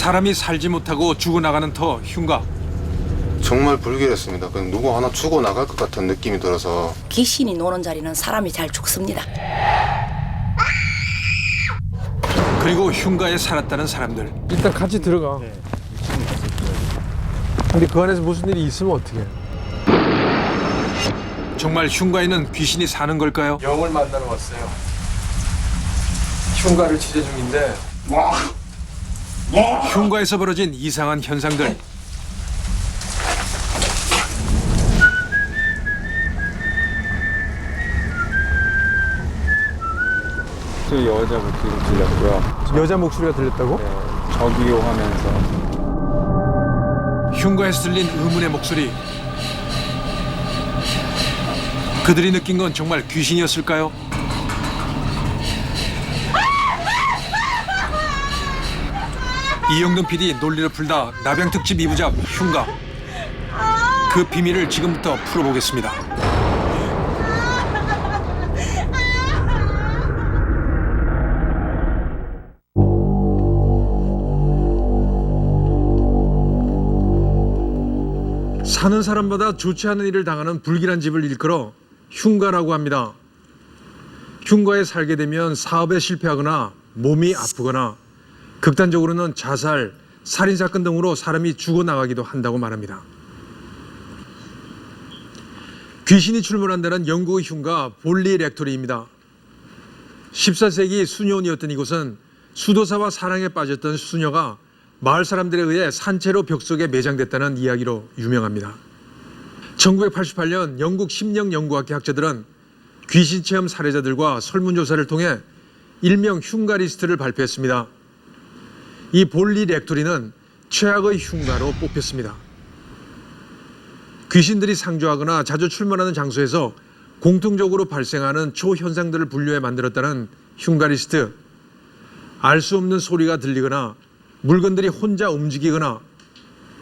사람이 살지 못하고 죽어나가는 터 흉가. 정말 불길했습니다. 그냥 누구 하나 죽어나갈 것 같은 느낌이 들어서. 귀신이 노는 자리는 사람이 잘 죽습니다. 그리고 흉가에 살았다는 사람들. 일단 같이 들어가. 근데 그 안에서 무슨 일이 있으면 어떡해? 정말 흉가에는 귀신이 사는 걸까요? 영을 만나러 왔어요. 흉가를 취재 중인데 흉가에서 벌어진 이상한 현상들. 저 여자 목소리 들렸고요. 여자 목소리가 들렸다고? 네, 저기요 하면서. 흉가에서 들린 의문의 목소리. 그들이 느낀 건 정말 귀신이었을까요? 이영돈 PD 논리를 풀다 나병 특집 2부작 흉가. 그 비밀을 지금부터 풀어보겠습니다. 사는 사람마다 좋지 않은 일을 당하는 불길한 집을 일컬어 흉가라고 합니다. 흉가에 살게 되면 사업에 실패하거나 몸이 아프거나 극단적으로는 자살, 살인사건 등으로 사람이 죽어나가기도 한다고 말합니다. 귀신이 출몰한다는 영국의 흉가 볼리 렉토리입니다. 14세기 수녀원이었던 이곳은 수도사와 사랑에 빠졌던 수녀가 마을 사람들에 의해 산채로 벽 속에 매장됐다는 이야기로 유명합니다. 1988년 영국 심령연구학회 학자들은 귀신체험 사례자들과 설문조사를 통해 일명 흉가 리스트를 발표했습니다. 이 볼리 렉토리는 최악의 흉가로 뽑혔습니다. 귀신들이 상주하거나 자주 출몰하는 장소에서 공통적으로 발생하는 초현상들을 분류해 만들었다는 흉가 리스트. 알 수 없는 소리가 들리거나 물건들이 혼자 움직이거나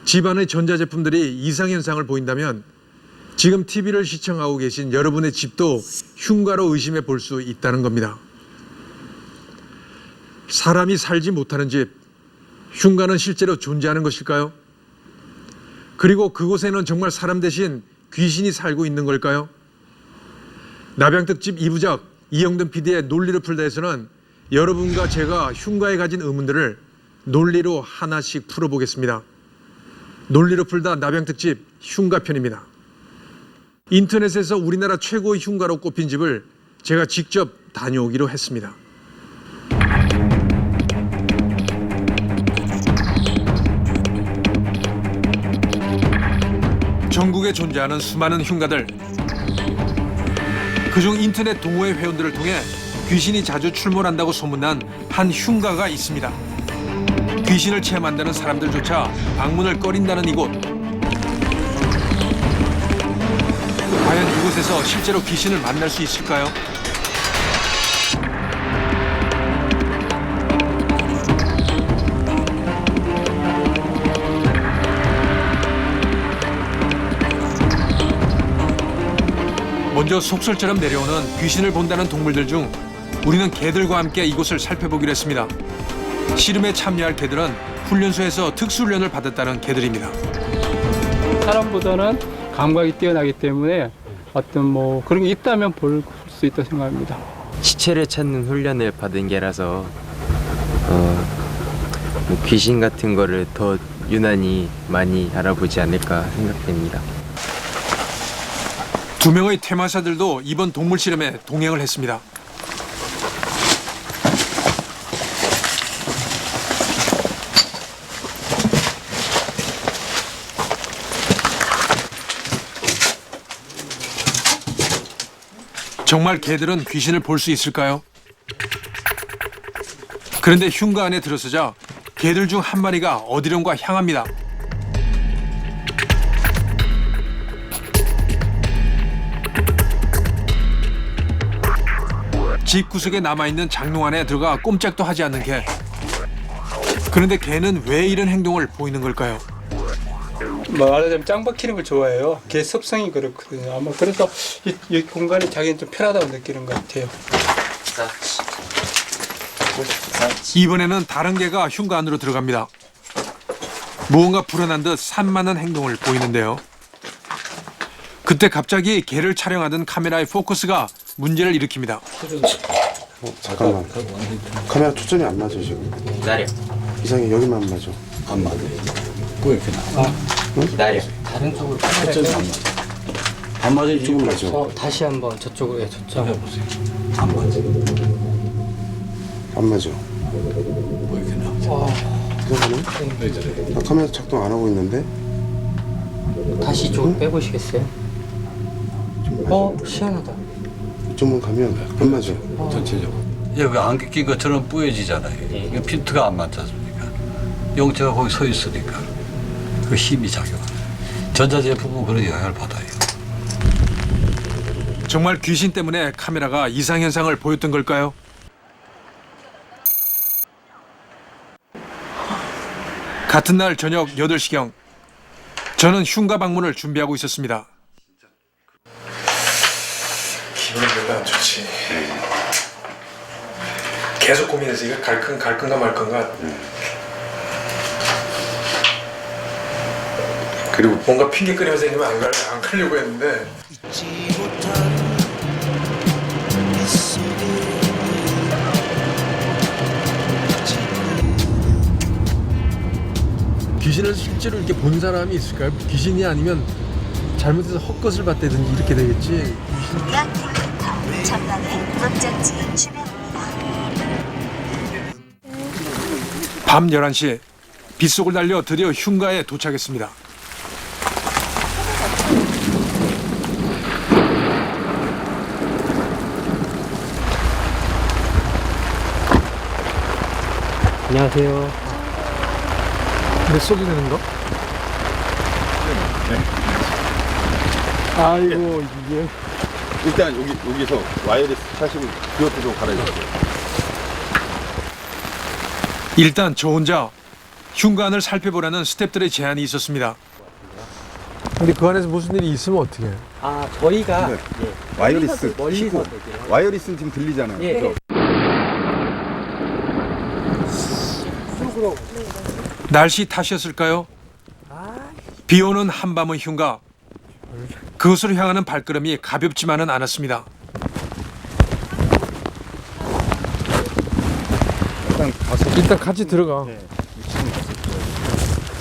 집안의 전자제품들이 이상현상을 보인다면 지금 TV를 시청하고 계신 여러분의 집도 흉가로 의심해 볼 수 있다는 겁니다. 사람이 살지 못하는 집, 흉가는 실제로 존재하는 것일까요? 그리고 그곳에는 정말 사람 대신 귀신이 살고 있는 걸까요? 나병특집 2부작 이영돈 PD의 논리를 풀다에서는 여러분과 제가 흉가에 가진 의문들을 논리로 하나씩 풀어보겠습니다. 논리로 풀다 나병특집 흉가편입니다. 인터넷에서 우리나라 최고의 흉가로 꼽힌 집을 제가 직접 다녀오기로 했습니다. 전국에 존재하는 수많은 흉가들. 그중 인터넷 동호회 회원들을 통해 귀신이 자주 출몰한다고 소문난 한 흉가가 있습니다. 귀신을 체험한다는 사람들조차 방문을 꺼린다는 이곳. 과연 이곳에서 실제로 귀신을 만날 수 있을까요? 먼저 속설처럼 내려오는 귀신을 본다는 동물들 중 우리는 개들과 함께 이곳을 살펴보기로 했습니다. 씨름에 참여할 개들은 훈련소에서 특수훈련을 받았다는 개들입니다. 사람보다는 감각이 뛰어나기 때문에 어떤 그런 게 있다면 볼 수 있다고 생각합니다. 시체를 찾는 훈련을 받은 개라서 귀신 같은 거를 더 유난히 많이 알아보지 않을까 생각됩니다. 두 명의 퇴마사들도 이번 동물 실험에 동행을 했습니다. 정말 개들은 귀신을 볼 수 있을까요? 그런데 흉가 안에 들어서자 개들 중 한 마리가 어디론가 향합니다. 집 구석에 남아있는 장롱 안에 들어가 꼼짝도 하지 않는 개. 그런데 개는 왜 이런 행동을 보이는 걸까요? 말하자면 짱 박히는 걸 좋아해요. 개 습성이 그렇거든요. 아마 그래서 이 공간이 자기는 좀 편하다고 느끼는 것 같아요. 이번에는 다른 개가 흉가 안으로 들어갑니다. 무언가 불안한 듯 산만한 행동을 보이는데요. 그때 갑자기 개를 촬영하던 카메라의 포커스가 문제를 일으킵니다. 잠깐만. 카메라 초점이 안 맞아 지금. 기다려. 이상해 여기만 맞아. 안 맞아. 왜 이렇게 나와? 기다려. 다른 쪽으로 초점이 안 맞아. 안 맞아 이쪽은 맞아. 다시 한번 저쪽으로 저쪽 해보세요. 안 맞아. 안 맞아. 왜 이렇게 나와? 이상하네. 왜 저래? 나 카메라 작동 안 하고 있는데. 다시 이쪽으로 빼보시겠어요? 좀 맞아. 희한하다. 이쪽만 가면 안 맞아. 전체적으로. 여기 안개 낀 것처럼 뿌여지잖아요. 이게 핀트가 안 맞지 않습니까? 용체가 거기 서 있으니까 그 힘이 작용하네. 전자제품은 그런 영향을 받아요. 정말 귀신 때문에 카메라가 이상 현상을 보였던 걸까요? 같은 날 저녁 8시경 저는 흉가 방문을 준비하고 있었습니다. 기분이 별로 안 좋지. 계속 고민해서 이거 갈 건가 말 건가. 그리고 뭔가 핑계 끄면서 이러면 안 가려고 했는데 귀신을 실제로 이렇게 본 사람이 있을까요? 귀신이 아니면 잘못해서 헛것을 봤다든지 이렇게 되겠지. 약 100m 전방에 목적지 주변입니다. 밤 11시 빗속을 달려 드디어 흉가에 도착했습니다. 안녕하세요. 몇 소리 내는 거? 아이고 이게 일단 여기서 와이어리스 차시고 그것도 좀 갈아주세요. 일단 저 혼자 흉관을 살펴보라는 스태프들의 제안이 있었습니다. 근데 그 안에서 무슨 일이 있으면 어떻게 해? 저희가 와이어리스 멀리서 와이어리스는 지금 들리잖아요. 예. 날씨 탓이었을까요? 비 오는 한밤의 흉가. 그것으로 향하는 발걸음이 가볍지만은 않았습니다. 일단 같이 들어가.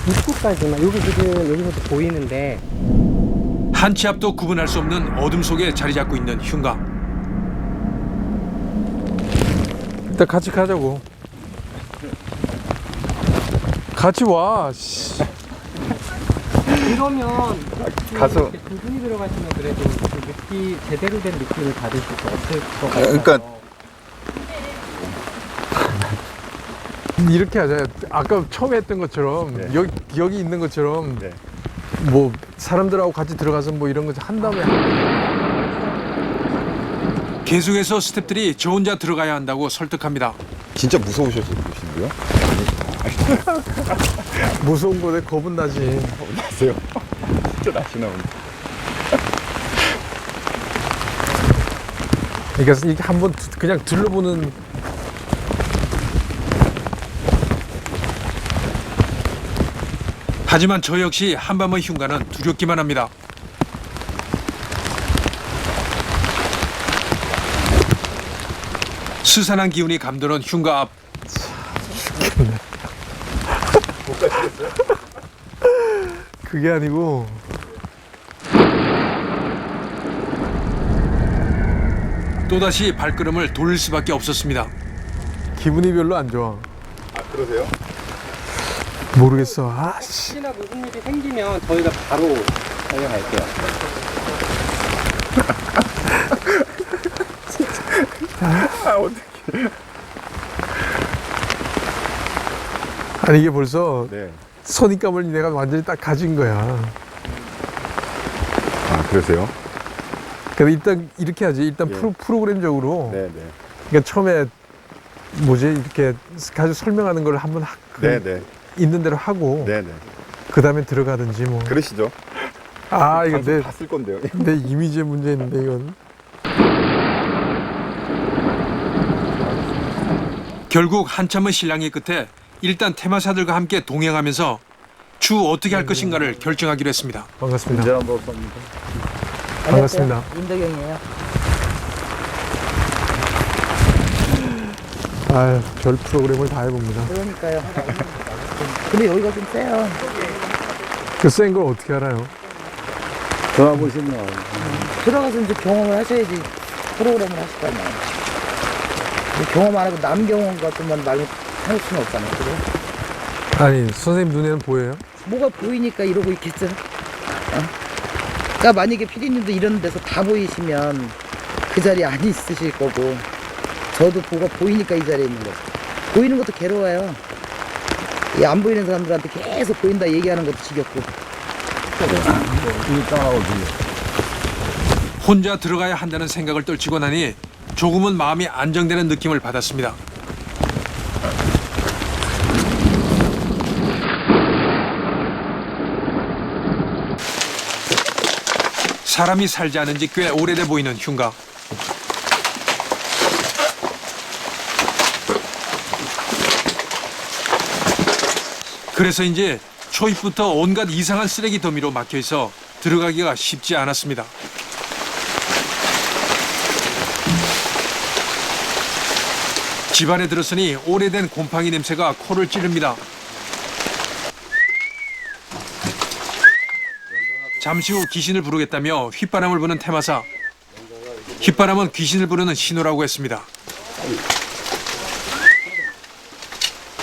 입구까지만 여기 지금 여기서도 보이는데 한 치 앞도 구분할 수 없는 어둠 속에 자리 잡고 있는 흉가. 일단 같이 가자고. 같이 와. 씨. 이러면 가서 두 분이 들어가시면 그래도 그 느낌 제대로 된 느낌을 받으실 수 없을 것 같아요. 그러니까 이렇게 하자. 아까 처음에 했던 것처럼 네. 여기 있는 것처럼 네. 뭐 사람들하고 같이 들어가서 뭐 이런 거 한 다음에 계속해서 스태프들이 저 혼자 들어가야 한다고 설득합니다. 진짜 무서우셔서 그러시는데요? 무서운 거에 겁은 나지. 아세요? 진짜 낯이 나오네. 그러니까 이렇게 한번 그냥 둘러보는. 하지만 저 역시 한밤의 흉가는 두렵기만 합니다. 스산한 기운이 감도는 흉가 앞. 그게 아니고 또다시 발걸음을 돌릴 수밖에 없었습니다. 기분이 별로 안 좋아. 아 그러세요? 모르겠어. 아씨. 혹시나 무슨 일이 생기면 저희가 바로 달려갈게요. 아 어떡해. 아니 이게 벌써 네. 선입감을 내가 완전히 딱 가진 거야. 아 그러세요? 그래서 일단 이렇게 하지. 일단 예. 프로그램적으로. 네네. 그러니까 처음에 뭐지 이렇게 가지고 설명하는 걸 한번 네네. 있는 대로 하고 네네. 그 다음에 들어가든지 뭐. 그러시죠. 아 이거 내 봤을 건데요. 이미지의 문제 있는데 이건. 결국 한참의 실랑이 끝에 일단 테마사들과 함께 동행하면서 추후 어떻게 할 것인가를 결정하기로 했습니다. 반갑습니다. 문제는 뭐 없습니다. 반갑습니다. 임덕영이에요. 아유, 별 프로그램을 다 해봅니다. 그러니까요. 근데 여기가 좀 세요. 그 센 걸 어떻게 알아요? 들어보시면 들어가서 이제 경험을 하셔야지 프로그램을 하실 거 아니에요. 근데 경험 안 하고 남 경험 같은만 말로 할 수는 없잖아요. 그죠? 아니, 선생님 눈에는 보여요? 뭐가 보이니까 이러고 있겠죠. 그러니까 만약에 피디님도 이런 데서 다 보이시면 그 자리에 안 있으실 거고 저도 뭐가 보이니까 이 자리에 있는 거죠. 보이는 것도 괴로워요. 이 안 보이는 사람들한테 계속 보인다 얘기하는 것도 지겹고. 혼자 들어가야 한다는 생각을 떨치고 나니 조금은 마음이 안정되는 느낌을 받았습니다. 사람이 살지 않은 지 꽤 오래돼 보이는 흉가. 그래서인지 초입부터 온갖 이상한 쓰레기 더미로 막혀 있어 들어가기가 쉽지 않았습니다. 집안에 들었으니 오래된 곰팡이 냄새가 코를 찌릅니다. 잠시 후 귀신을 부르겠다며 휘바람을 부는 테마사. 휘바람은 귀신을 부르는 신호라고 했습니다.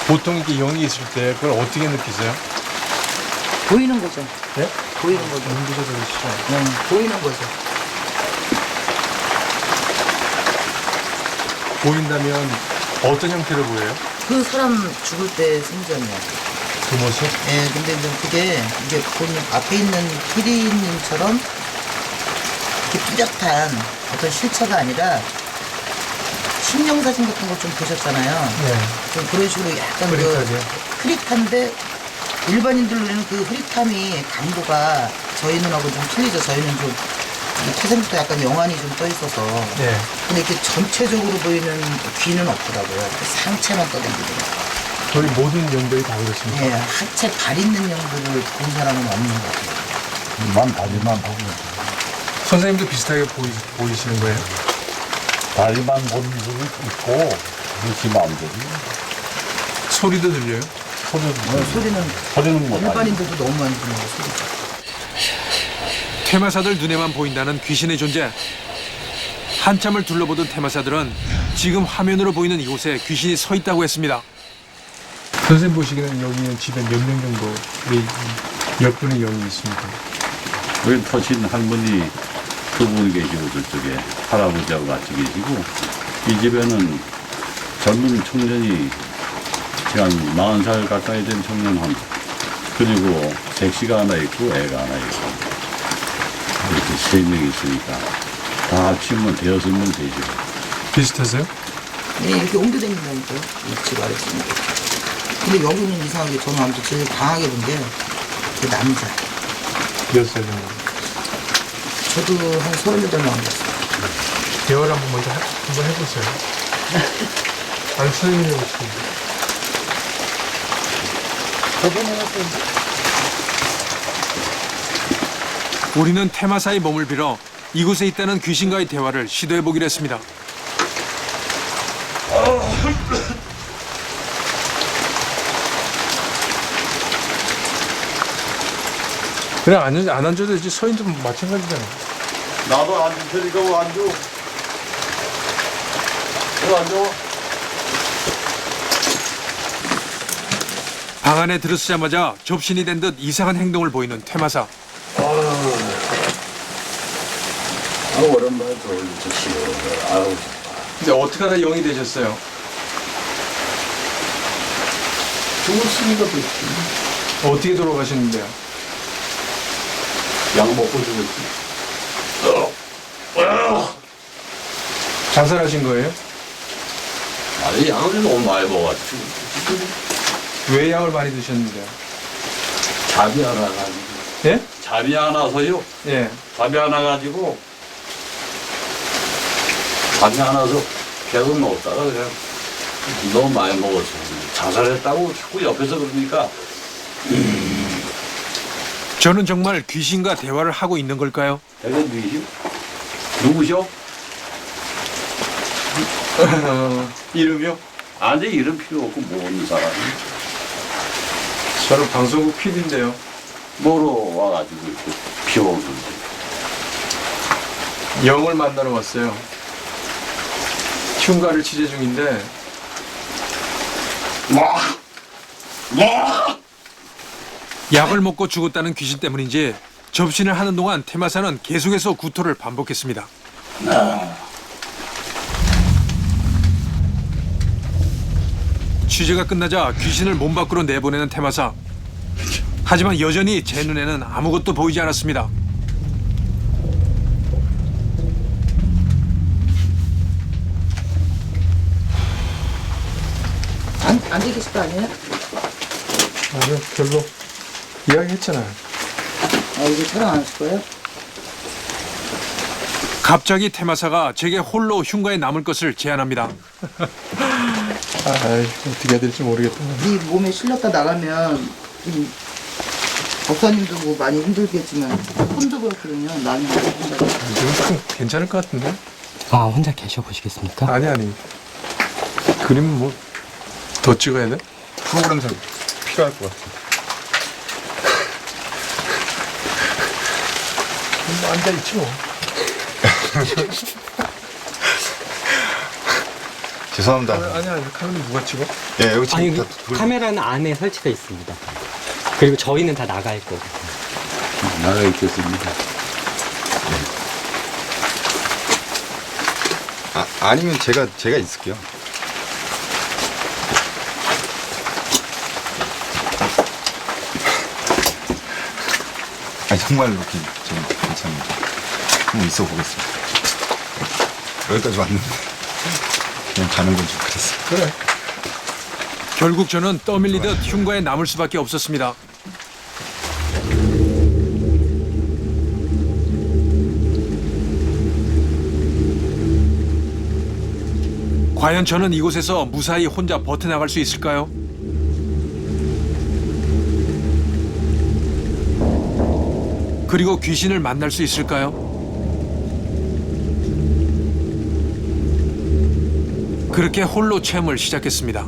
보통 이렇게 영이 있을 때 그걸 어떻게 느끼세요? 보이는 거죠. 네? 보이는 거죠. 눈부셔 들으시죠? 보이는 거죠. 보인다면 어떤 형태로 보여요? 그 사람 죽을 때 생전이야. 그 모습? 예, 근데 이제 이게 보면 앞에 있는 피디님처럼 이렇게 뚜렷한 어떤 실체가 아니라 신령 사진 같은 거 좀 보셨잖아요. 네. 좀 그런 식으로 약간 흐릿하게. 흐릿한데 일반인들 눈에는 그 흐릿함이 강도가 저희 눈하고 좀 틀리죠. 저희는 좀 태생부터 약간 영안이 좀 떠 있어서. 네. 근데 이렇게 전체적으로 보이는 귀는 없더라고요. 상체만 떠다니더라고요. 거의 모든 영들이 다 그렇습니다. 예, 하체 발 있는 영들을 본 사람은 없는 것 같아요. 만 다리만 보고 선생님도 비슷하게 보이시는 거예요? 다리만 보는 분이 있고 그렇지 마음대로 소리도 들려요? 소리는 못 하죠. 일반인들도 너무 많이 듣는 거 소리. 테마사들 눈에만 보인다는 귀신의 존재. 한참을 둘러보던 테마사들은 지금 화면으로 보이는 이곳에 귀신이 서 있다고 했습니다. 선생님 보시기에는 여기는 집에 몇 명 정도, 몇 분의 영이 있습니까? 여기 터신 할머니 두 분 계시고 저쪽에 할아버지하고 같이 계시고 이 집에는 젊은 청년이 한 40살 가까이 된 청년 한 그리고 섹시가 하나 있고 애가 하나 있고 이렇게 3명 있으니까 다 합치면 6명 되죠. 비슷하세요? 네, 이렇게 옮겨다닌다니까요. 집 아래 있는 게. 근데 여기는 이상하게 저는 아무튼 제일 강하게 본 게 그 남자. 몇 살 정도? 저도 한 38명 됐어요. 대화를 한번 해보세요. 아니, 선생님이 오시는데. 저번에 했어요. 우리는 테마사의 몸을 빌어 이곳에 있다는 귀신과의 대화를 시도해보기로 했습니다. 그냥 안 앉아도 되지. 서 있는 좀 마찬가지잖아. 나도 앉을 테니까 왜 앉아? 왜 앉아? 방 안에 들어서자마자 접신이 된 듯 이상한 행동을 보이는 테마사. 오랜만에 들어오니까 싫어. 아우. 근데 어떻게 하다 영이 되셨어요? 죽었으니까 어떻게 돌아가셨는데요? 약 먹고 죽었지. 자살하신 거예요? 아니 약을 너무 많이 먹었지. 왜 약을 많이 드셨는데요? 잠이 안 와가지고. 예? 잠이 안 와서요. 예. 잠이 안 와가지고 잠이 안 와서 계속 먹다가 그냥 너무 많이 먹었어요. 자살했다고 자꾸 옆에서 그러니까 저는 정말 귀신과 대화를 하고 있는 걸까요? 내가 누구시오? 누구시오? 이름이요? 아니 이름 필요 없고 모르는 사람이 저는 방송국 PD인데요. 뭐로 와가지고 이렇게 비워오는데. 영을 만나러 왔어요. 흉가를 취재 중인데 약을 먹고 죽었다는 귀신 때문인지 접신을 하는 동안 테마사는 계속해서 구토를 반복했습니다. 취재가 끝나자 귀신을 몸 밖으로 내보내는 테마사. 하지만 여전히 제 눈에는 아무것도 보이지 않았습니다. 안 되겠을 거 아니에요? 아니요, 별로. 이야기했잖아요. 이거 촬영 안 하실 거예요? 갑자기 테마사가 제게 홀로 흉가에 남을 것을 제안합니다. 아이, 어떻게 해야 될지 모르겠다. 네 몸에 실렸다 나가면 법사님도 뭐 많이 힘들겠지만 혼자 그렇거든요. 나는 혼자. 지금 괜찮을 것 같은데? 아, 혼자 계셔보시겠습니까? 아니. 그림은 뭐 더 찍어야 돼? 프로그램상 필요할 것 같아. 뭐 앉아있지 뭐. 죄송합니다. 아니, 카메라 누가 찍어? 예, 여기 아니, 지금 카메라는 안에 설치가 있습니다. 그리고 저희는 다 나가 있고. 나가 있겠습니다. 아니면 제가 있을게요. 아니 정말 이렇게 좀 괜찮은데 한번 있어 보겠습니다. 여기까지 왔는데 그냥 가는 건 좀 그랬어. 그래. 결국 저는 떠밀리듯 흉가에 남을 수밖에 없었습니다. 과연 저는 이곳에서 무사히 혼자 버텨나갈 수 있을까요? 그리고 귀신을 만날 수 있을까요? 그렇게 홀로 체험을 시작했습니다.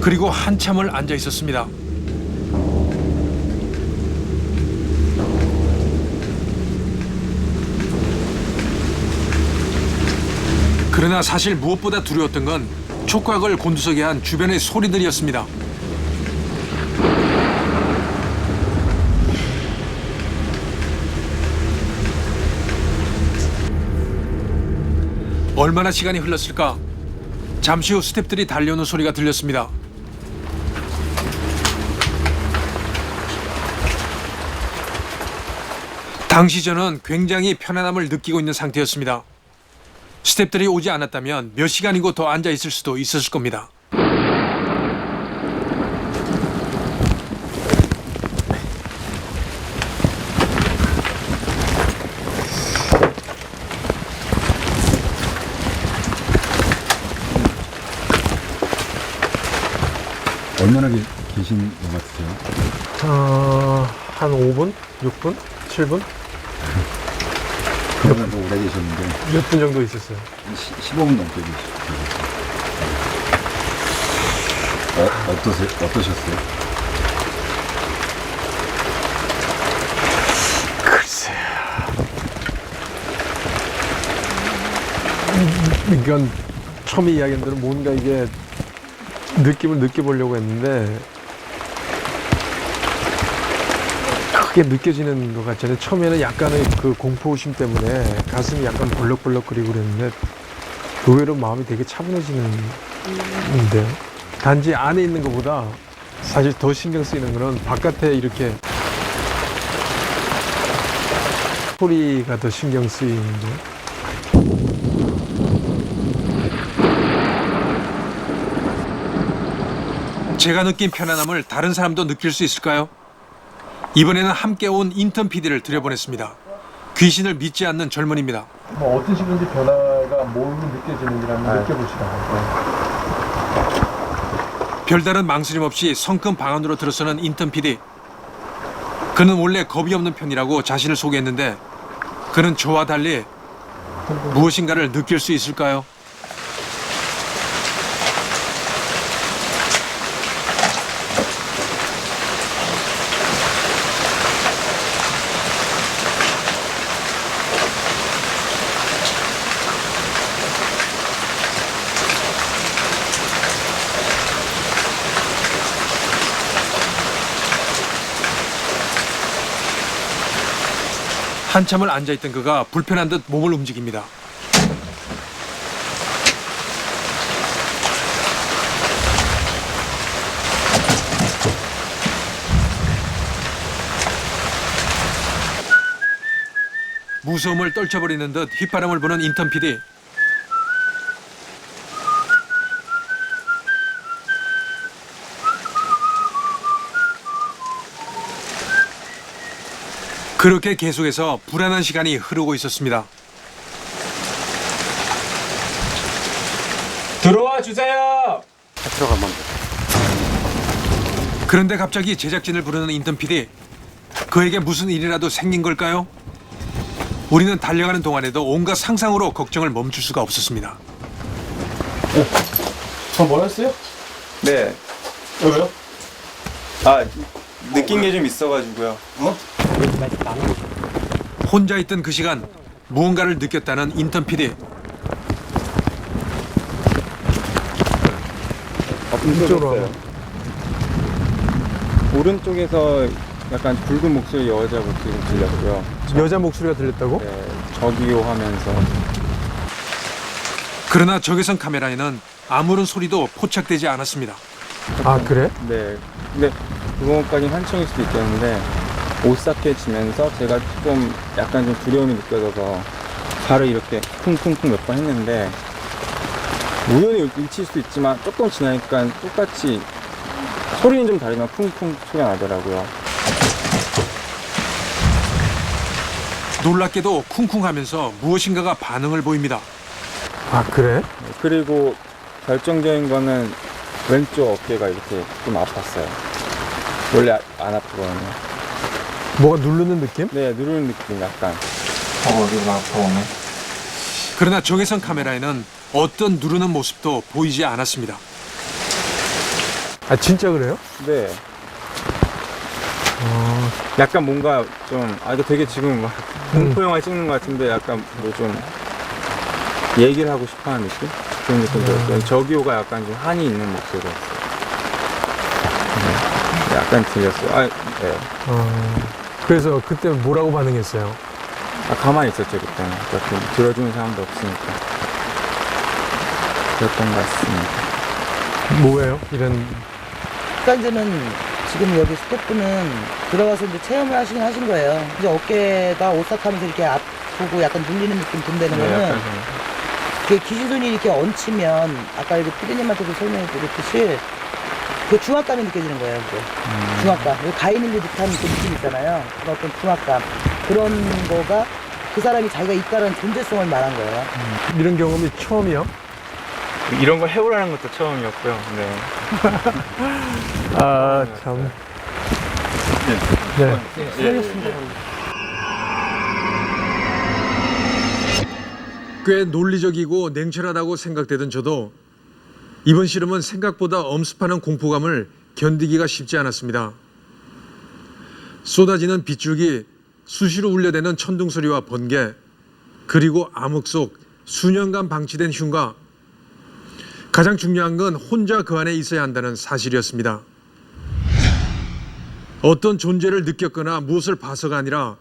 그리고 한참을 앉아 있었습니다. 그러나 사실 무엇보다 두려웠던 건 촉각을 곤두서게 한 주변의 소리들이었습니다. 얼마나 시간이 흘렀을까? 잠시 후 스태프들이 달려오는 소리가 들렸습니다. 당시 저는 굉장히 편안함을 느끼고 있는 상태였습니다. 스태프들이 오지 않았다면 몇 시간이고 더 앉아 있을 수도 있었을 겁니다. 얼마나 계신 것 같으세요? 한 5분? 6분? 7분? 그러면 더 오래 계셨는데 몇 분 정도 있었어요. 15분 넘게 계셨어요. 어떠셨어요? 글쎄. 그러니까 처음에 이야기한 대로 뭔가 이게 느낌을 느껴보려고 했는데 크게 느껴지는 것 같잖아요. 처음에는 약간의 그 공포심 때문에 가슴이 약간 벌럭벌럭거리고 그랬는데 의외로 마음이 되게 차분해지는데요. 단지 안에 있는 것보다 사실 더 신경 쓰이는 거는 바깥에 이렇게 소리가 더 신경 쓰이는데. 제가 느낀 편안함을 다른 사람도 느낄 수 있을까요? 이번에는 함께 온 인턴 PD를 들여보냈습니다. 귀신을 믿지 않는 젊은이입니다. 뭐 어떤 식인지 변화가 뭘로 느껴지는지 한번 느껴보시라고. 별다른 망설임 없이 성큼 방 안으로 들어서는 인턴 PD. 그는 원래 겁이 없는 편이라고 자신을 소개했는데 그는 저와 달리 무엇인가를 느낄 수 있을까요? 한참을 앉아있던 그가 불편한 듯 몸을 움직입니다. 무서움을 떨쳐버리는 듯 휘바람을 부는 인턴 PD. 그렇게 계속해서 불안한 시간이 흐르고 있었습니다. 들어와 주세요. 그런데 갑자기 제작진을 부르는 인턴 PD. 그에게 무슨 일이라도 생긴 걸까요? 우리는 달려가는 동안에도 온갖 상상으로 걱정을 멈출 수가 없었습니다. 뭐였어요? 네. 왜요? 아, 느낀 게 좀 있어가지고요. 혼자 있던 그 시간 무언가를 느꼈다는 인턴 PD. 이쪽으로 와요. 오른쪽에서 약간 붉은 목소리 여자 목소리 들렸고요. 여자 목소리가 들렸다고? 네, 저기요 하면서. 그러나 적외선 카메라에는 아무런 소리도 포착되지 않았습니다. 아 그래? 네. 근데 그거까지는 한청일 수도 있겠는데 오싹해지면서 제가 좀 약간 좀 두려움이 느껴져서 발을 이렇게 쿵쿵쿵 몇 번 했는데 우연히 일칠 수도 있지만 조금 지나니까 똑같이 소리는 좀 다르지만 쿵쿵 소리가 나더라고요. 놀랍게도 쿵쿵하면서 무엇인가가 반응을 보입니다. 아 그래? 그리고 결정적인 거는 왼쪽 어깨가 이렇게 좀 아팠어요. 원래 안 아프거든요. 뭐가 누르는 느낌? 네, 누르는 느낌 약간. 어디가 아파오네. 그러나 적외선 카메라에는 어떤 누르는 모습도 보이지 않았습니다. 아 진짜 그래요? 네. 약간 뭔가 좀, 이거 되게 지금 막 공포영화 찍는 것 같은데 약간 뭐 좀 얘기를 하고 싶어 하는 느낌? 그런 느낌 들었어요. 저기요가 약간 좀 한이 있는 목소리였어요. 네, 약간 들렸어요. 네. 그래서 그때 뭐라고 반응했어요? 가만히 있었죠, 그때는. 그러니까 들어주는 사람도 없으니까. 그랬던 것 같습니다. 뭐예요? 이런. 그러니까 이제는 지금 여기 스태프는 들어가서 이제 체험을 하신 거예요. 이제 어깨가 오싹하면서 이렇게 아프고 약간 눌리는 느낌 든다는 네, 거는 약간 그 기신손이 이렇게 얹히면 아까 이렇게 피디님한테도 설명해 드렸듯이 그 중압감이 느껴지는 거예요. 이제. 중압감. 가 있는 듯한 그 느낌 있잖아요. 그런 어떤 중압감. 그런 거가 그 사람이 자기가 있다는 존재성을 말한 거예요. 이런 경험이 처음이야? 이런 걸 해보라는 것도 처음이었고요. 네. 아 참. 네. 꽤 논리적이고 냉철하다고 생각되던 저도 이번 실험은 생각보다 엄습하는 공포감을 견디기가 쉽지 않았습니다. 쏟아지는 빗줄기, 수시로 울려대는 천둥 소리와 번개, 그리고 암흑 속 수년간 방치된 흉가. 가장 중요한 건 혼자 그 안에 있어야 한다는 사실이었습니다. 어떤 존재를 느꼈거나 무엇을 봐서가 아니라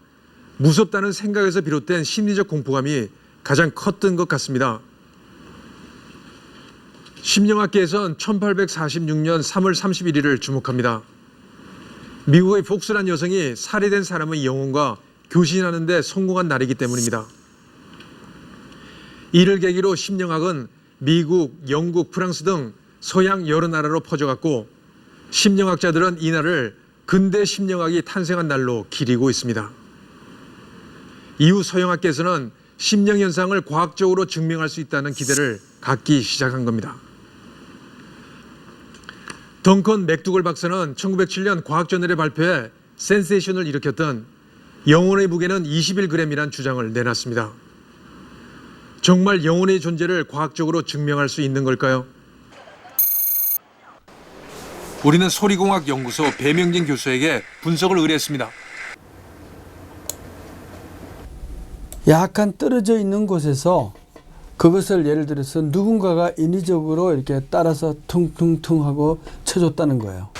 무섭다는 생각에서 비롯된 심리적 공포감이 가장 컸던 것 같습니다. 심령학계에선 1846년 3월 31일을 주목합니다. 미국의 폭스란 여성이 살해된 사람의 영혼과 교신하는 데 성공한 날이기 때문입니다. 이를 계기로 심령학은 미국, 영국, 프랑스 등 서양 여러 나라로 퍼져갔고 심령학자들은 이날을 근대 심령학이 탄생한 날로 기리고 있습니다. 이후 서영학계에서는 심령 현상을 과학적으로 증명할 수 있다는 기대를 갖기 시작한 겁니다. 덩컨 맥두걸 박사는 1907년 과학저널에 발표해 센세이션을 일으켰던 영혼의 무게는 21g이라는 주장을 내놨습니다. 정말 영혼의 존재를 과학적으로 증명할 수 있는 걸까요? 우리는 소리공학 연구소 배명진 교수에게 분석을 의뢰했습니다. 약간 떨어져 있는 곳에서 그것을 예를 들어서 누군가가 인위적으로 이렇게 따라서 퉁퉁퉁 하고 쳐줬다는 거예요.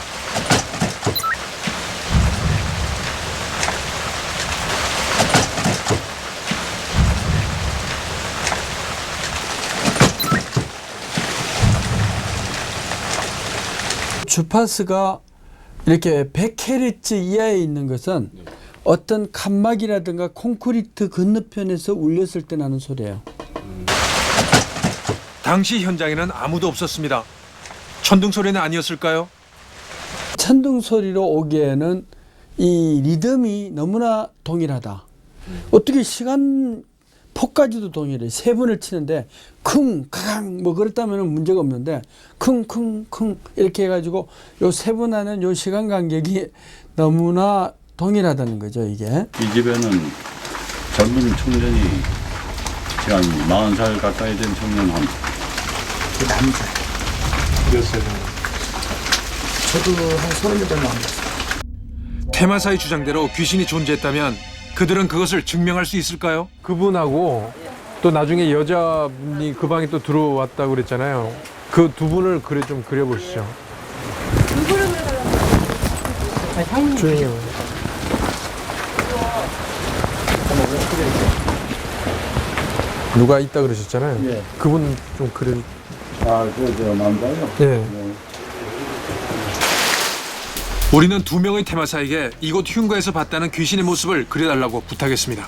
주파수가 이렇게 100Hz 이하에 있는 것은 어떤 칸막이라든가 콘크리트 건너편에서 울렸을 때 나는 소리예요. 당시 현장에는 아무도 없었습니다. 천둥 소리는 아니었을까요? 천둥 소리로 오기에는 이 리듬이 너무나 동일하다. 어떻게 시간 폭까지도 동일해. 세 번을 치는데 쿵, 가강 뭐 그렇다면 문제가 없는데 쿵, 쿵, 쿵 이렇게 해가지고 요 세 번 하는 요 시간 간격이 너무나 동일하다는 거죠, 이게. 이 집에는 젊은 청년이 한 40살 가까이 된 청년 한 남자. 몇 살? 저도 한 30살 남았어요. 테마사의 주장대로 귀신이 존재했다면 그들은 그것을 증명할 수 있을까요? 그분하고 또 나중에 여자분이 그 방에 또 들어왔다고 그랬잖아요. 그 두 분을 좀 그려보시죠. 조용히 해요. 누가 있다 그러셨잖아요. 예. 그분 좀 그려. 아, 저 남자요? 예. 우리는 두 명의 테마사에게 이곳 흉가에서 봤다는 귀신의 모습을 그려달라고 부탁했습니다.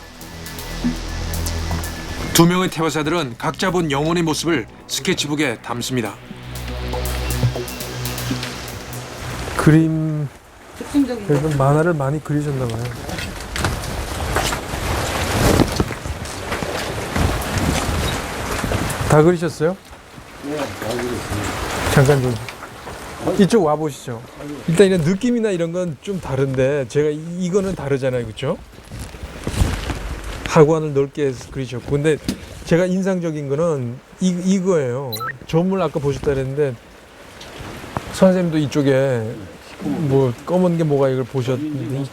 두 명의 테마사들은 각자 본 영혼의 모습을 스케치북에 담습니다. 그림 그래서 만화를 많이 그리셨나 봐요. 다 그리셨어요? 네, 다 그렸습니다. 잠깐 좀 이쪽 와 보시죠. 일단 이런 느낌이나 이런 건 좀 다른데 제가 이거는 다르잖아요, 그렇죠? 하관을 넓게 그리셨고, 근데 제가 인상적인 거는 이거예요. 점을 아까 보셨다 그랬는데 선생님도 이쪽에 뭐 검은 게 뭐가 이걸 보셨니?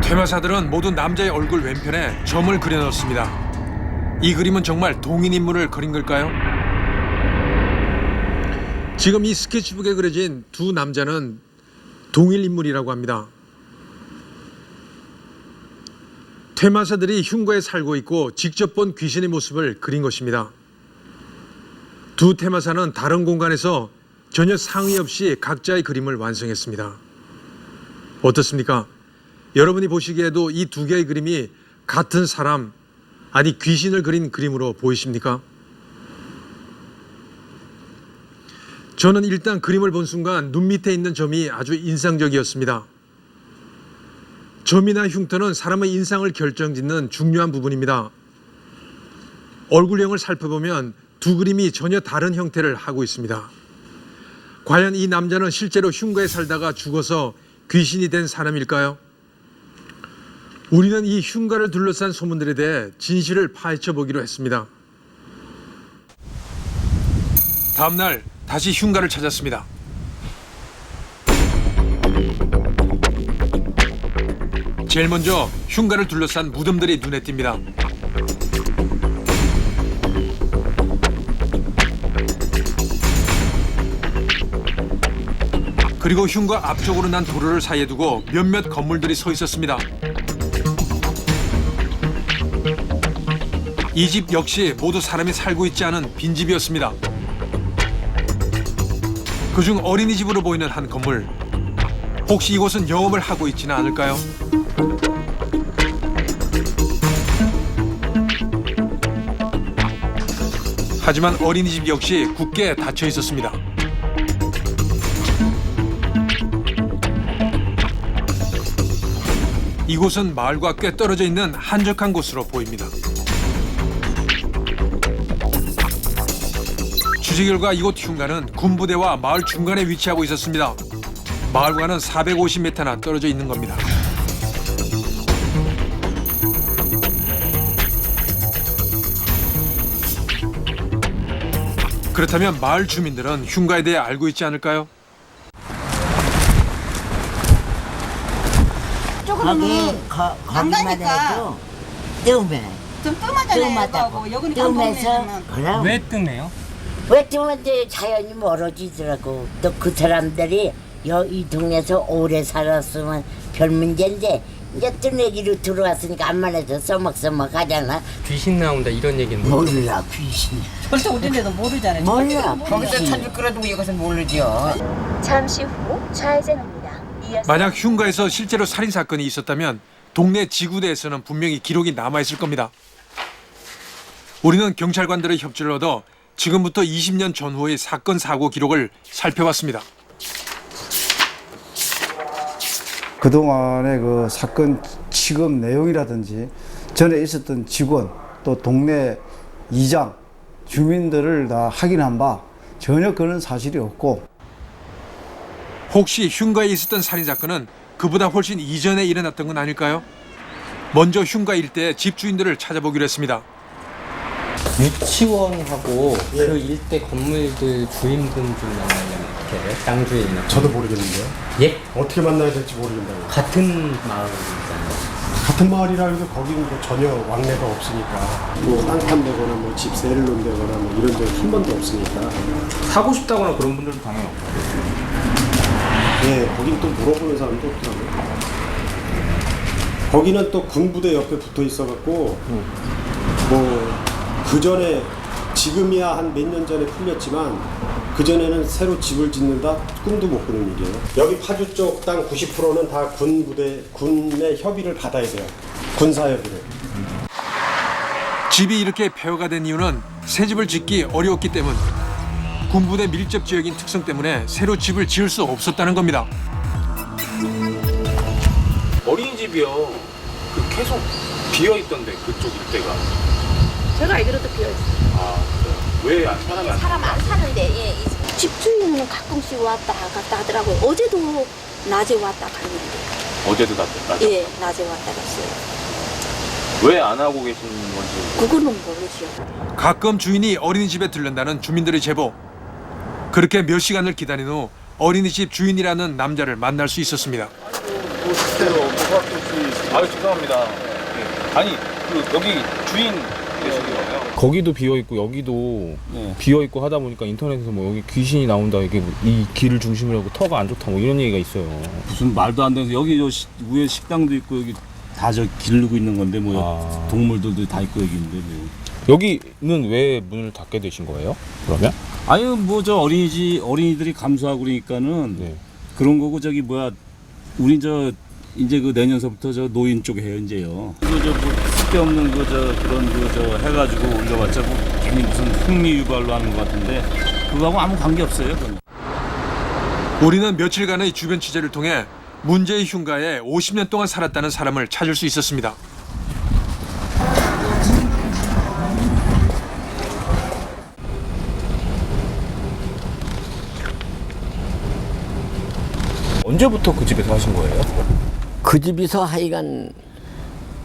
테마사들은 모두 남자의 얼굴 왼편에 점을 그려넣었습니다. 이 그림은 정말 동인인물을 그린 걸까요? 지금 이 스케치북에 그려진 두 남자는 동일 인물이라고 합니다. 퇴마사들이 흉가에 살고 있고 직접 본 귀신의 모습을 그린 것입니다. 두 퇴마사는 다른 공간에서 전혀 상의 없이 각자의 그림을 완성했습니다. 어떻습니까? 여러분이 보시기에도 이 두 개의 그림이 같은 사람, 아니 귀신을 그린 그림으로 보이십니까? 저는 일단 그림을 본 순간 눈 밑에 있는 점이 아주 인상적이었습니다. 점이나 흉터는 사람의 인상을 결정짓는 중요한 부분입니다. 얼굴형을 살펴보면 두 그림이 전혀 다른 형태를 하고 있습니다. 과연 이 남자는 실제로 흉가에 살다가 죽어서 귀신이 된 사람일까요? 우리는 이 흉가를 둘러싼 소문들에 대해 진실을 파헤쳐 보기로 했습니다. 다음 날 다시 흉가를 찾았습니다. 제일 먼저 흉가를 둘러싼 무덤들이 눈에 띕니다. 그리고 흉가 앞쪽으로 난 도로를 사이에 두고 몇몇 건물들이 서 있었습니다. 이 집 역시 모두 사람이 살고 있지 않은 빈집이었습니다. 그중 어린이집으로 보이는 한 건물. 혹시 이곳은 영업을 하고 있지는 않을까요? 하지만 어린이집 역시 굳게 닫혀 있었습니다. 이곳은 마을과 꽤 떨어져 있는 한적한 곳으로 보입니다. 취재 결과 이곳 흉가는 군부대와 마을 중간에 위치하고 있었습니다. 마을과는 450m나 떨어져 있는 겁니다. 그렇다면 마을 주민들은 흉가에 대해 알고 있지 않을까요? 거기만 해도 뜸해. 좀 뜸하잖아요. 뜸하다고. 여기는 뜸해서 강동네에서는. 왜 뜸해요? 왜 뜸한데 자연이 멀어지더라고. 또 그 사람들이 이 동네에서 오래 살았으면 별 문제인데 이제 뜨내기로 들어왔으니까 암만해도 써먹써먹 하잖아. 귀신 나온다 이런 얘기는 몰라 귀신. 벌써 오전에도 모르잖아요. 몰라. 거기서 찾을 거라도 이것은 모르죠. 잠시 후 좌회전입니다. 이어서 만약 흉가에서 실제로 살인 사건이 있었다면 동네 지구대에서는 분명히 기록이 남아있을 겁니다. 우리는 경찰관들의 협조를 얻어 지금부터 20년 전후의 사건 사고 기록을 살펴봤습니다. 그동안의 그 사건 취급 내용이라든지 전에 있었던 직원 또 동네 이장 주민들을 다 확인한 바 전혀 그런 사실이 없고 혹시 흉가에 있었던 살인 사건은 그보다 훨씬 이전에 일어났던 건 아닐까요? 먼저 흉가 일대의 집주인들을 찾아보기로 했습니다. 유치원하고 그 일대 건물들 주인분 좀 만나려면 어떻게 해요? 땅 주인. 저도 모르겠는데요. 예? 어떻게 만나야 될지 모르겠다고요. 같은 마을이잖아요. 같은 마을이라 해도 거기는 뭐 전혀 왕래가 없으니까 뭐 땅 판대거나 뭐 집 세를 논대거나 뭐 이런 적이 한 번도 없으니까 사고 싶다거나 그런 분들은 당연히 없고. 예, 거긴 또 물어보는 사람도 없더라고요. 거기는 또 군부대 옆에 붙어 있어갖고 뭐 그 전에 지금이야 한 몇 년 전에 풀렸지만 그 전에는 새로 집을 짓는다 꿈도 못 꾸는 일이에요. 여기 파주 쪽 땅 90%는 다 군의 협의를 받아야 돼요. 군사 협의를. 집이 이렇게 폐허가 된 이유는 새 집을 짓기 어려웠기 때문, 군부대 밀접 지역인 특성 때문에 새로 집을 지을 수 없었다는 겁니다. 어린이집이요. 계속 비어있던데 그쪽 일대가. 제가 알기로도 비어있어요. 아, 왜 사람이 안 사람 안 사는데 예, 집주인은 가끔씩 왔다 갔다 하더라고요. 어제도 낮에 왔다 갔는데. 어제도 낮에? 예, 낮에 왔다 갔어요. 왜 안 하고 계시는 건지. 그거는 모르죠. 가끔 주인이 어린이집에 들른다는 주민들의 제보. 그렇게 몇 시간을 기다린 후 어린이집 주인이라는 남자를 만날 수 있었습니다. 아유, 죄송합니다. 아니, 여기 주인 계시고요. 거기도 비어있고 여기도 비어있고 하다 보니까 인터넷에서 뭐 여기 귀신이 나온다, 이게 이 길을 중심으로 하고 터가 안 좋다 뭐 이런 얘기가 있어요. 무슨 말도 안 되면서 여기 위에 식당도 있고 여기 다 저 기르고 있는 건데 뭐 동물들도 다 있고 여기 있는데 뭐. 여기는 왜 문을 닫게 되신 거예요? 그러면? 아니 뭐 저 어린이들이 감소하고 그러니까는 그런 거고 저기 뭐야 우리 저 이제 그 내년서부터 저 노인 쪽 해요 이제요. 그거 저뭐 쓸데없는 그 저 그런 그 저 해가지고 올려봤자 뭐 괜히 무슨 흥미 유발로 하는 것 같은데 그거하고 아무 관계 없어요. 그건. 우리는 며칠간의 주변 취재를 통해 문제의 흉가에 50년 동안 살았다는 사람을 찾을 수 있었습니다. 언제부터 그 집에서 하신 거예요? 그 집에서 하여간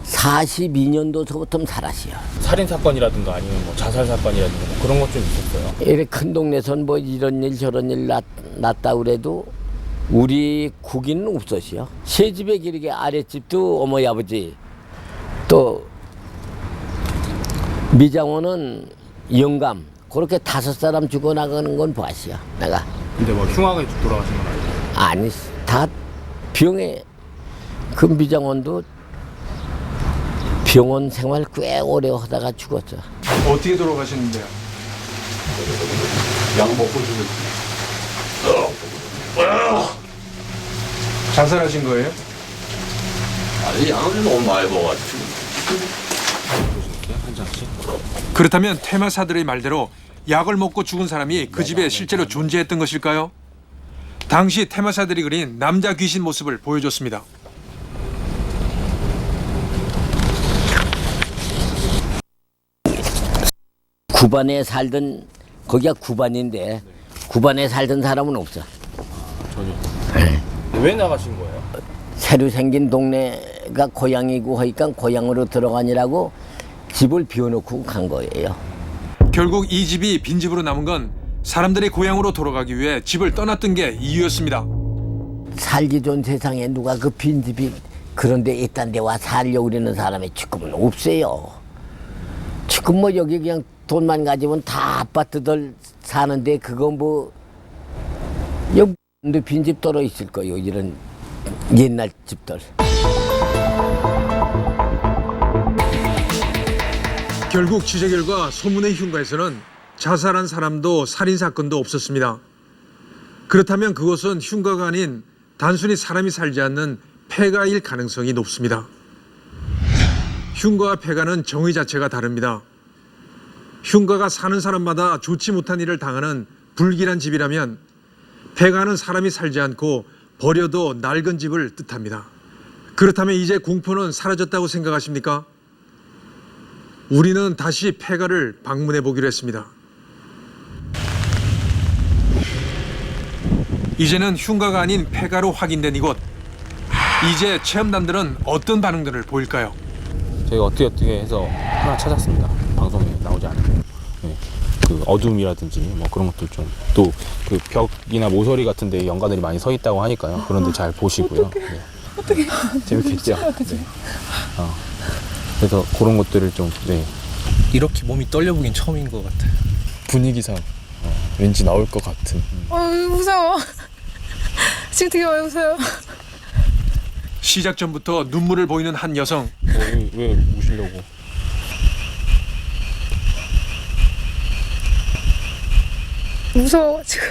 42년도서부터 살았어요. 살인 사건이라든가 아니면 뭐 자살 사건이라든가 뭐 그런 것 좀 있었어요? 이렇게 큰 동네선 뭐 이런 일 저런 일 났다 그래도 우리 국인은 없었어요. 새 집에 기르게 아랫집도 어머니 아버지 또 미장원은 영감 그렇게 5사람 죽어나가는 건 봤어요 내가. 근데 뭐 흉하게 돌아가신 건 아니에요? 아니 다 병에 그 미장원도 병원 생활 꽤 오래 하다가 죽었어. 어떻게 돌아가셨는데요? 약 먹고 죽었지. 자살하신 거예요? 아니 양을 너무 많이 먹어가지고. 그렇다면 퇴마사들의 말대로 약을 먹고 죽은 사람이 그 집에 실제로 존재했던 것일까요? 당시 퇴마사들이 그린 남자 귀신 모습을 보여줬습니다. 구반에 살던 거기가 구반인데 구반에 살던 사람은 없어. 전혀. 왜 나가신 거예요? 새로 생긴 동네가 고향이고 하니까 고향으로 들어가니라고 집을 비워놓고 간 거예요. 결국 이 집이 빈집으로 남은 건 사람들이 고향으로 돌아가기 위해 집을 떠났던 게 이유였습니다. 살기 좋은 세상에 누가 그 빈집이 그런 데 있단 데 와 살려고 그러는 사람이 지금은 없어요. 지금 뭐 여기 그냥 돈만 가지면 다 아파트들 사는데 그거 뭐 여기 빈집 떨어 있을 거예요. 이런 옛날 집들. 결국 취재 결과 소문의 흉가에서는 자살한 사람도 살인 사건도 없었습니다. 그렇다면 그곳은 흉가가 아닌 단순히 사람이 살지 않는 폐가일 가능성이 높습니다. 흉가와 폐가는 정의 자체가 다릅니다. 흉가가 사는 사람마다 좋지 못한 일을 당하는 불길한 집이라면 폐가는 사람이 살지 않고 버려도 낡은 집을 뜻합니다. 그렇다면 이제 공포는 사라졌다고 생각하십니까? 우리는 다시 폐가를 방문해 보기로 했습니다. 이제는 흉가가 아닌 폐가로 확인된 이곳. 이제 체험단들은 어떤 반응들을 보일까요? 저희가 어떻게 해서 하나 찾았습니다. 방송에 나오지 않은 네. 그 어둠이라든지 뭐 그런 것들 좀 또 그 벽이나 모서리 같은데 연가들이 많이 서 있다고 하니까요. 그런데 잘 보시고요. 네. 어떻게 재밌겠죠? 네. 그래서 그런 것들을 좀 네. 이렇게 몸이 떨려보긴 처음인 것 같아요. 분위기상 왠지 나올 것 같은. 무서워. 지금 되게 많이 웃어요. 시작 전부터 눈물을 보이는 한 여성. 왜 우시려고? 무서워 지금.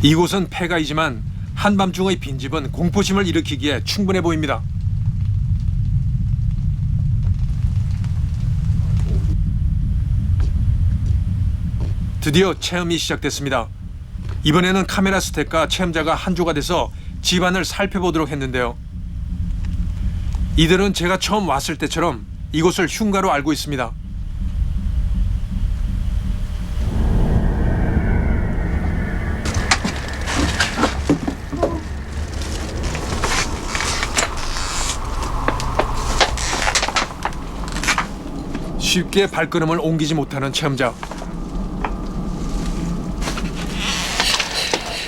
이곳은 폐가이지만 한밤중의 빈집은 공포심을 일으키기에 충분해 보입니다. 드디어 체험이 시작됐습니다. 이번에는 카메라 스택과 체험자가 한조가 돼서 집안을 살펴보도록 했는데요. 이들은 제가 처음 왔을 때처럼 이곳을 흉가로 알고 있습니다. 쉽게 발걸음을 옮기지 못하는 체험자.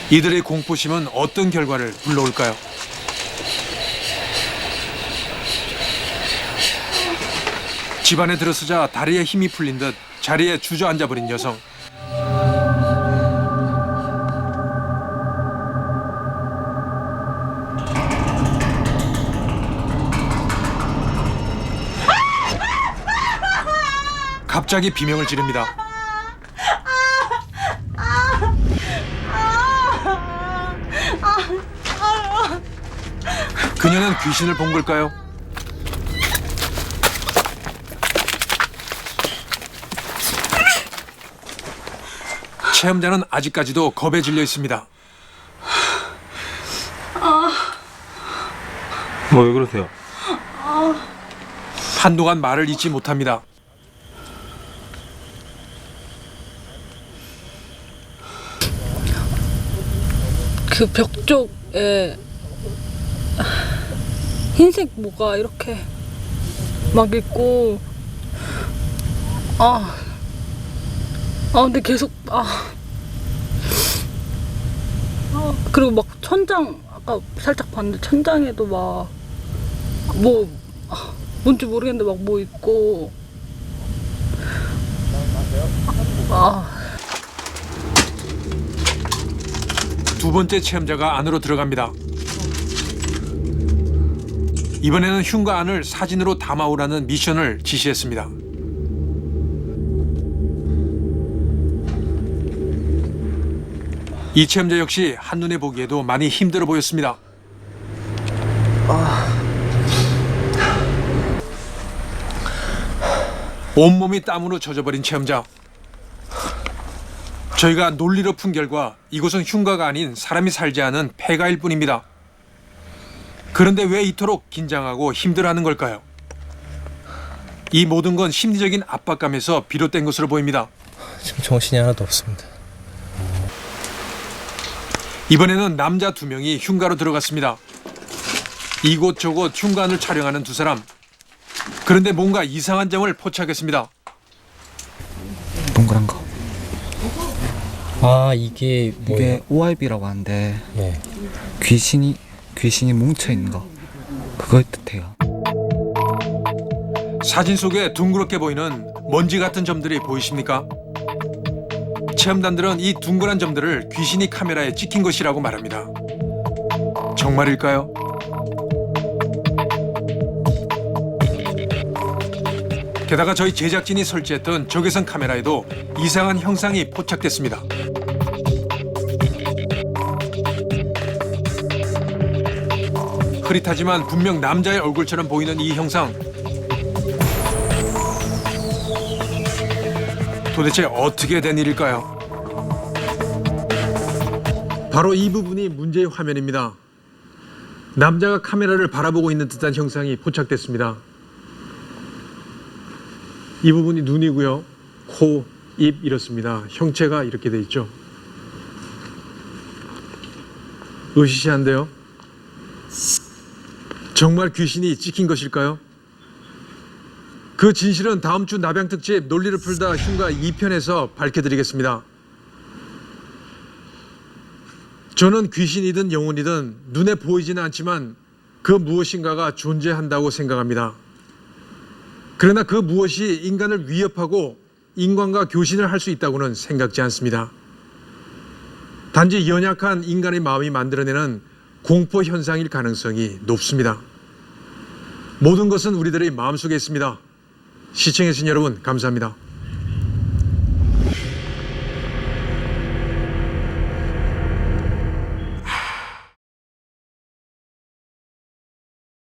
이들의 공포심은 어떤 결과를 불러올까요? 집안에 들어서자 다리에 힘이 풀린 듯 자리에 주저앉아버린 여성. 갑자기 비명을 지릅니다. 그녀는 귀신을 본 걸까요? 체험자는 아직까지도 겁에 질려 있습니다. 뭐 왜 그러세요? 한동안 말을 잇지 못합니다. 그 벽 쪽에 흰색 뭐가 이렇게 막 있고 근데 계속 그리고 막 천장 아까 살짝 봤는데 천장에도 막 뭐 뭔지 모르겠는데 막 뭐 있고 두 번째 체험자가 안으로 들어갑니다. 이번에는 흉가 안을 사진으로 담아오라는 미션을 지시했습니다. 이 체험자 역시 한눈에 보기에도 많이 힘들어 보였습니다. 온몸이 땀으로 젖어버린 체험자. 저희가 논리로 푼 결과 이곳은 흉가가 아닌 사람이 살지 않은 폐가일 뿐입니다. 그런데 왜 이토록 긴장하고 힘들어하는 걸까요? 이 모든 건 심리적인 압박감에서 비롯된 것으로 보입니다. 지금 정신이 하나도 없습니다. 이번에는 남자 2명이 흉가로 들어갔습니다. 이곳저곳 흉관을 촬영하는 두 사람. 그런데 뭔가 이상한 점을 포착했습니다. 동그란 거. 아, 이게 뭐예요? 이게 OIB라고 하는데 예. 귀신이 뭉쳐 있는 거. 그걸 뜻해요. 사진 속에 둥그렇게 보이는 먼지 같은 점들이 보이십니까? 체험단들은 이 둥그란 점들을 귀신이 카메라에 찍힌 것이라고 말합니다. 정말일까요? 게다가 저희 제작진이 설치했던 적외선 카메라에도 이상한 형상이 포착됐습니다. 흐릿하지만 분명 남자의 얼굴처럼 보이는 이 형상. 도대체 어떻게 된 일일까요? 바로 이 부분이 문제의 화면입니다. 남자가 카메라를 바라보고 있는 듯한 형상이 포착됐습니다. 이 부분이 눈이고요. 코, 입 이렇습니다. 형체가 이렇게 돼 있죠. 으시시한데요. 정말 귀신이 찍힌 것일까요? 그 진실은 다음 주 남양 특집 논리를 풀다 흉가 2편에서 밝혀드리겠습니다. 저는 귀신이든 영혼이든 눈에 보이지는 않지만 그 무엇인가가 존재한다고 생각합니다. 그러나 그 무엇이 인간을 위협하고 인간과 교신을 할 수 있다고는 생각지 않습니다. 단지 연약한 인간의 마음이 만들어내는 공포 현상일 가능성이 높습니다. 모든 것은 우리들의 마음속에 있습니다. 시청해주신 여러분 감사합니다.